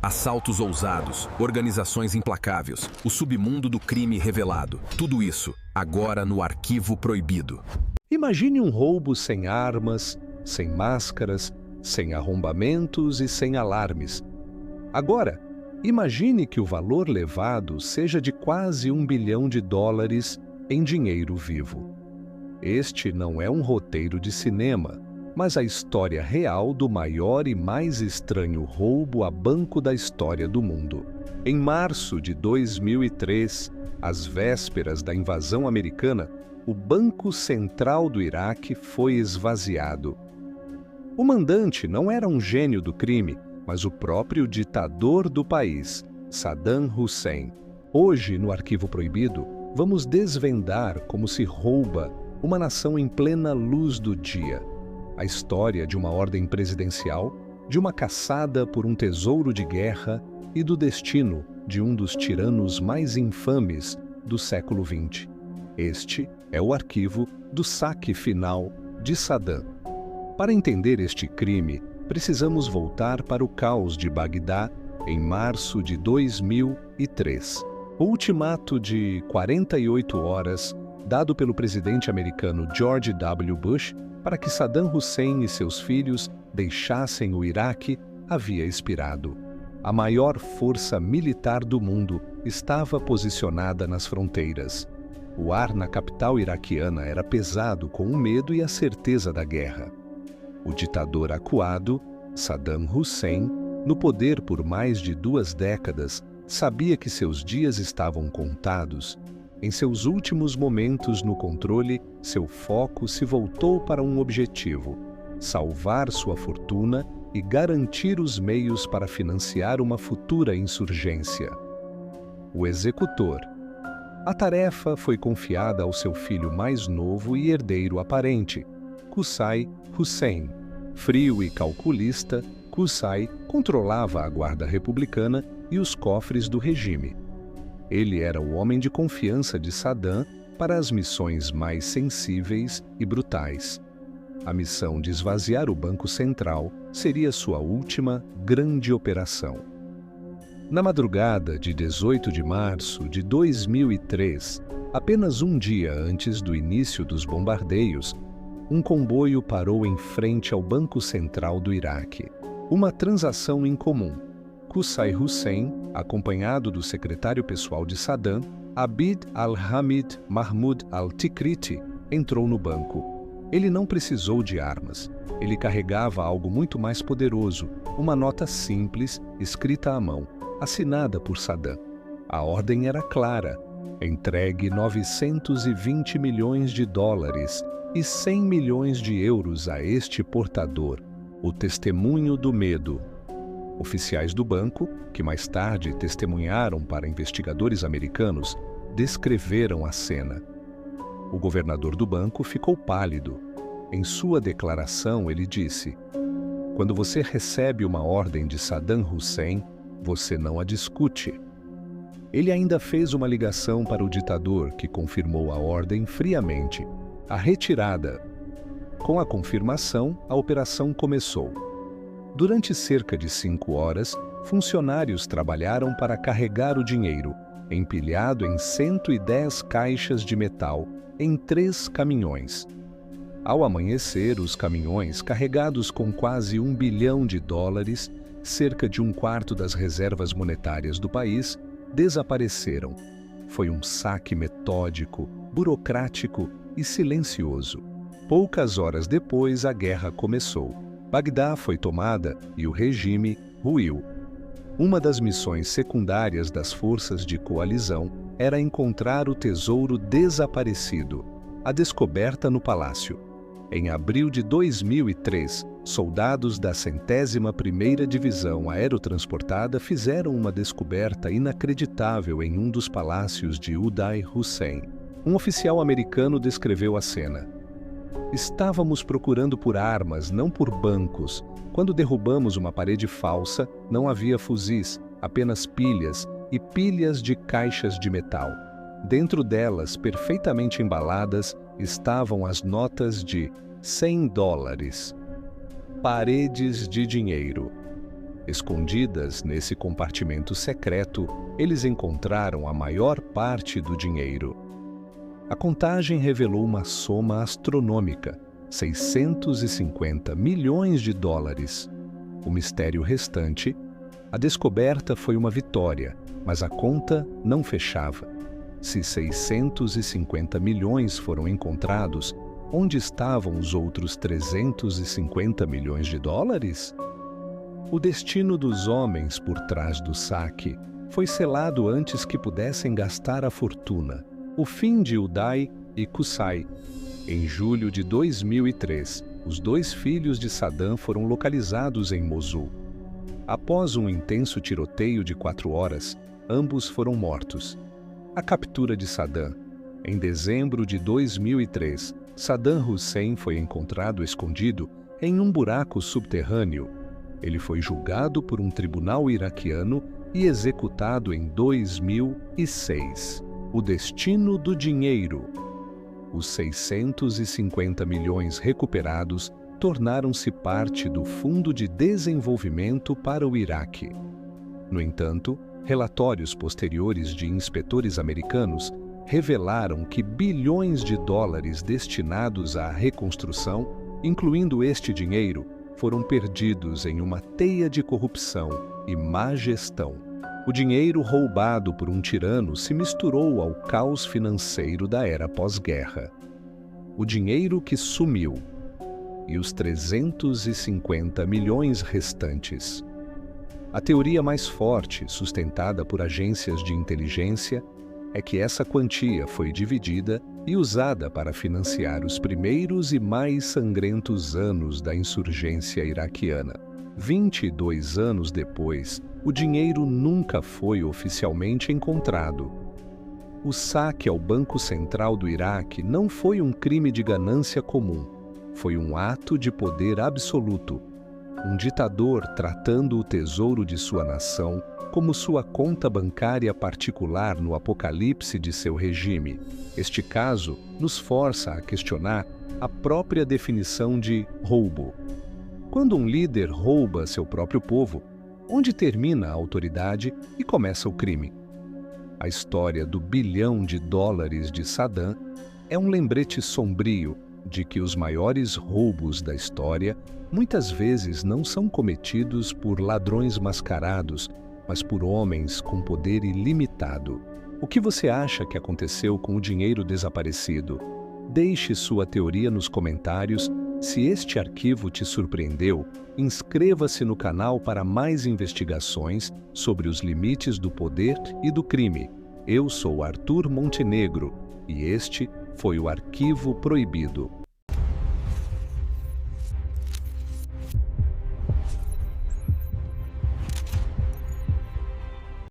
Assaltos ousados, organizações implacáveis, o submundo do crime revelado. Tudo isso, agora no Arquivo Proibido. Imagine um roubo sem armas, sem máscaras, sem arrombamentos e sem alarmes. Agora, imagine que o valor levado seja de quase US$ 1 bilhão em dinheiro vivo. Este não é um roteiro de cinema, mas a história real do maior e mais estranho roubo a banco da história do mundo. Em março de 2003, às vésperas da invasão americana, o Banco Central do Iraque foi esvaziado. O mandante não era um gênio do crime, mas o próprio ditador do país, Saddam Hussein. Hoje, no Arquivo Proibido, vamos desvendar como se rouba uma nação em plena luz do dia. A história de uma ordem presidencial, de uma caçada por um tesouro de guerra e do destino de um dos tiranos mais infames do século XX. Este é o arquivo do saque final de Saddam. Para entender este crime, precisamos voltar para o caos de Bagdá em março de 2003. O ultimato de 48 horas, dado pelo presidente americano George W. Bush, para que Saddam Hussein e seus filhos deixassem o Iraque, havia expirado. A maior força militar do mundo estava posicionada nas fronteiras. O ar na capital iraquiana era pesado com o medo e a certeza da guerra. O ditador acuado, Saddam Hussein, no poder por mais de 2 décadas, sabia que seus dias estavam contados. Em seus últimos momentos no controle, seu foco se voltou para um objetivo: salvar sua fortuna e garantir os meios para financiar uma futura insurgência. O executor. A tarefa foi confiada ao seu filho mais novo e herdeiro aparente, Qusay Hussein. Frio e calculista, Qusay controlava a guarda republicana e os cofres do regime. Ele era o homem de confiança de Saddam para as missões mais sensíveis e brutais. A missão de esvaziar o Banco Central seria sua última grande operação. Na madrugada de 18 de março de 2003, apenas um dia antes do início dos bombardeios, um comboio parou em frente ao Banco Central do Iraque. Uma transação incomum. Qusay Hussein, acompanhado do secretário pessoal de Saddam, Abid al-Hamid Mahmoud al-Tikriti, entrou no banco. Ele não precisou de armas. Ele carregava algo muito mais poderoso, uma nota simples, escrita à mão, assinada por Saddam. A ordem era clara: entregue US$ 920 milhões e 100 milhões de euros a este portador, o testemunho do medo. Oficiais do banco, que mais tarde testemunharam para investigadores americanos, descreveram a cena. O governador do banco ficou pálido. Em sua declaração, ele disse: "Quando você recebe uma ordem de Saddam Hussein, você não a discute." Ele ainda fez uma ligação para o ditador, que confirmou a ordem friamente: a retirada. Com a confirmação, a operação começou. Durante cerca de 5 horas, funcionários trabalharam para carregar o dinheiro, empilhado em 110 caixas de metal, em 3 caminhões. Ao amanhecer, os caminhões, carregados com quase US$ 1 bilhão, cerca de 1/4 das reservas monetárias do país, desapareceram. Foi um saque metódico, burocrático e silencioso. Poucas horas depois, a guerra começou. Bagdá foi tomada e o regime ruiu. Uma das missões secundárias das forças de coalizão era encontrar o tesouro desaparecido, a descoberta no palácio. Em abril de 2003, soldados da 101ª Divisão Aerotransportada fizeram uma descoberta inacreditável em um dos palácios de Uday Hussein. Um oficial americano descreveu a cena: "Estávamos procurando por armas, não por bancos. Quando derrubamos uma parede falsa, não havia fuzis, apenas pilhas e pilhas de caixas de metal. Dentro delas, perfeitamente embaladas, estavam as notas de US$ 100. Paredes de dinheiro. Escondidas nesse compartimento secreto, eles encontraram a maior parte do dinheiro. A contagem revelou uma soma astronômica, 650 milhões de dólares. O mistério restante, a descoberta foi uma vitória, mas a conta não fechava. Se 650 milhões foram encontrados, onde estavam os outros 350 milhões de dólares? O destino dos homens por trás do saque foi selado antes que pudessem gastar a fortuna. O fim de Uday e Qusay. Em julho de 2003, os 2 filhos de Saddam foram localizados em Mosul. Após um intenso tiroteio de 4 horas, ambos foram mortos. A captura de Saddam. Em dezembro de 2003, Saddam Hussein foi encontrado escondido em um buraco subterrâneo. Ele foi julgado por um tribunal iraquiano e executado em 2006. O destino do dinheiro. Os 650 milhões recuperados tornaram-se parte do Fundo de Desenvolvimento para o Iraque. No entanto, relatórios posteriores de inspetores americanos revelaram que bilhões de dólares destinados à reconstrução, incluindo este dinheiro, foram perdidos em uma teia de corrupção e má gestão. O dinheiro roubado por um tirano se misturou ao caos financeiro da era pós-guerra. O dinheiro que sumiu e os 350 milhões restantes. A teoria mais forte, sustentada por agências de inteligência, é que essa quantia foi dividida e usada para financiar os primeiros e mais sangrentos anos da insurgência iraquiana. 22 anos depois, o dinheiro nunca foi oficialmente encontrado. O saque ao Banco Central do Iraque não foi um crime de ganância comum, foi um ato de poder absoluto. Um ditador tratando o tesouro de sua nação como sua conta bancária particular no apocalipse de seu regime. Este caso nos força a questionar a própria definição de roubo. Quando um líder rouba seu próprio povo, onde termina a autoridade e começa o crime? A história do bilhão de dólares de Saddam é um lembrete sombrio de que os maiores roubos da história muitas vezes não são cometidos por ladrões mascarados, mas por homens com poder ilimitado. O que você acha que aconteceu com o dinheiro desaparecido? Deixe sua teoria nos comentários. Se este arquivo te surpreendeu, inscreva-se no canal para mais investigações sobre os limites do poder e do crime. Eu sou Arthur Montenegro e este foi o Arquivo Proibido.